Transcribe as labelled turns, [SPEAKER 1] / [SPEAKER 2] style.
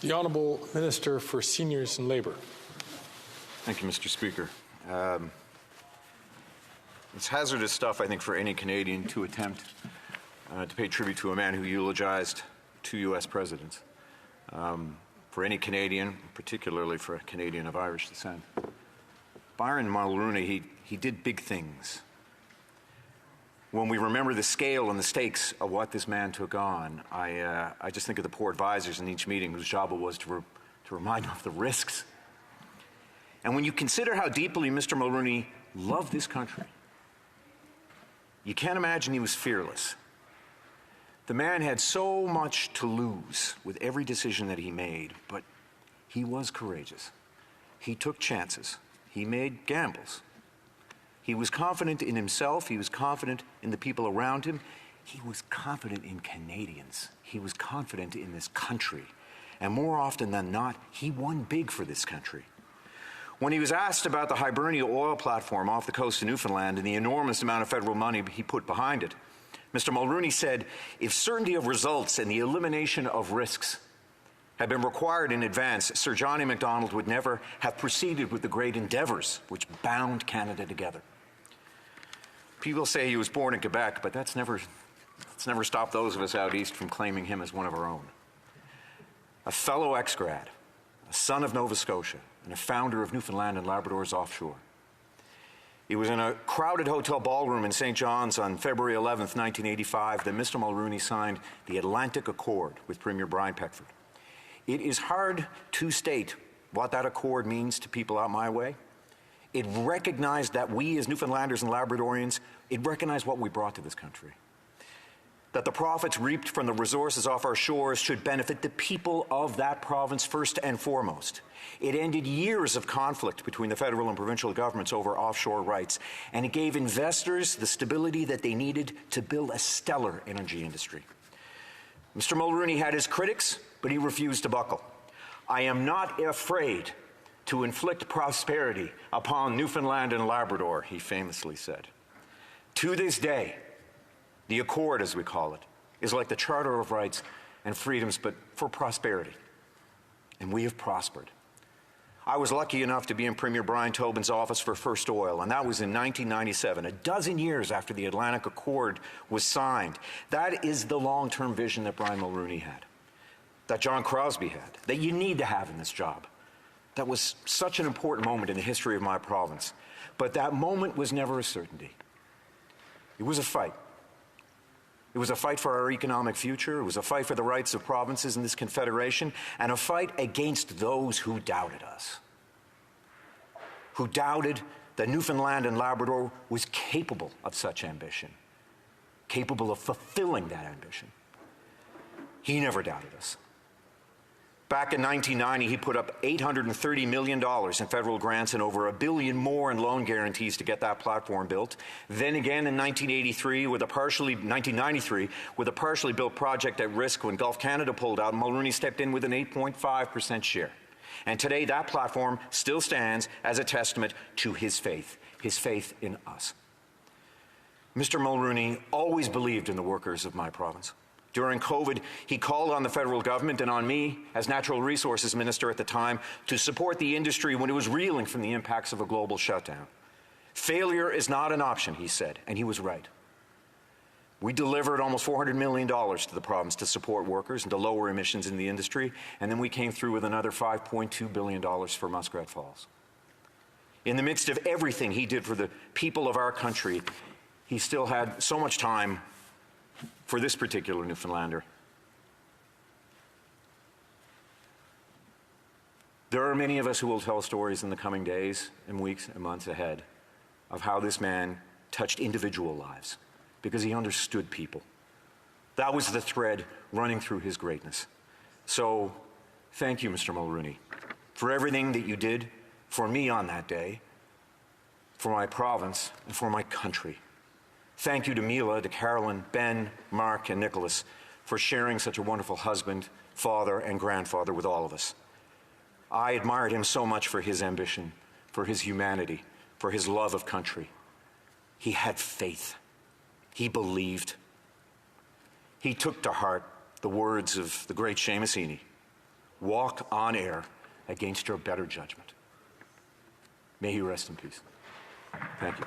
[SPEAKER 1] The Honourable Minister for Seniors and Labour.
[SPEAKER 2] Thank you, Mr. Speaker. It's hazardous stuff, I think, for any Canadian to attempt to pay tribute to a man who eulogized two U.S. presidents. For any Canadian, particularly for a Canadian of Irish descent. Byron Mulroney, he did big things. When we remember the scale and the stakes of what this man took on, I just think of the poor advisors in each meeting whose job it was to remind them of the risks. And when you consider how deeply Mr. Mulroney loved this country, you can't imagine he was fearless. The man had so much to lose with every decision that he made, but he was courageous. He took chances. He made gambles. He was confident in himself. He was confident in the people around him. He was confident in Canadians. He was confident in this country. And more often than not, he won big for this country. When he was asked about the Hibernia oil platform off the coast of Newfoundland and the enormous amount of federal money he put behind it, Mr. Mulroney said, if certainty of results and the elimination of risks had been required in advance, Sir Johnny Macdonald would never have proceeded with the great endeavours which bound Canada together. People say he was born in Quebec, but that's never stopped those of us out east from claiming him as one of our own. A fellow ex-grad, a son of Nova Scotia, and a founder of Newfoundland and Labrador's offshore. It was in a crowded hotel ballroom in St. John's on February 11th, 1985, that Mr. Mulroney signed the Atlantic Accord with Premier Brian Peckford. It is hard to state what that accord means to people out my way. It recognized that we as Newfoundlanders and Labradorians, it recognized what we brought to this country. That the profits reaped from the resources off our shores should benefit the people of that province first and foremost. It ended years of conflict between the federal and provincial governments over offshore rights, and it gave investors the stability that they needed to build a stellar energy industry. Mr. Mulroney had his critics, but he refused to buckle. I am not afraid to inflict prosperity upon Newfoundland and Labrador, he famously said. To this day, the Accord, as we call it, is like the Charter of Rights and Freedoms, but for prosperity. And we have prospered. I was lucky enough to be in Premier Brian Tobin's office for First Oil, and that was in 1997, a dozen years after the Atlantic Accord was signed. That is the long-term vision that Brian Mulroney had, that John Crosbie had, that you need to have in this job. That was such an important moment in the history of my province. But that moment was never a certainty. It was a fight. It was a fight for our economic future. It was a fight for the rights of provinces in this confederation, and a fight against those who doubted us, who doubted that Newfoundland and Labrador was capable of such ambition, capable of fulfilling that ambition. He never doubted us. Back in 1990, he put up $830 million in federal grants and over $1 billion more in loan guarantees to get that platform built. Then again in 1993, with a partially built project at risk when Gulf Canada pulled out, Mulroney stepped in with an 8.5% share. And today that platform still stands as a testament to his faith in us. Mr. Mulroney always believed in the workers of my province. During COVID, he called on the federal government and on me, as Natural Resources Minister at the time, to support the industry when it was reeling from the impacts of a global shutdown. Failure is not an option, he said, and he was right. We delivered almost $400 million to the province to support workers and to lower emissions in the industry, and then we came through with another $5.2 billion for Muskrat Falls. In the midst of everything he did for the people of our country, he still had so much time for this particular Newfoundlander. There are many of us who will tell stories in the coming days and weeks and months ahead of how this man touched individual lives because he understood people. That was the thread running through his greatness. So thank you, Mr. Mulroney, for everything that you did for me on that day, for my province, and for my country. Thank you to Mila, to Carolyn, Ben, Mark, and Nicholas for sharing such a wonderful husband, father, and grandfather with all of us. I admired him so much for his ambition, for his humanity, for his love of country. He had faith. He believed. He took to heart the words of the great Seamus Heaney. walked on air against your better judgment. May he rest in peace. Thank you.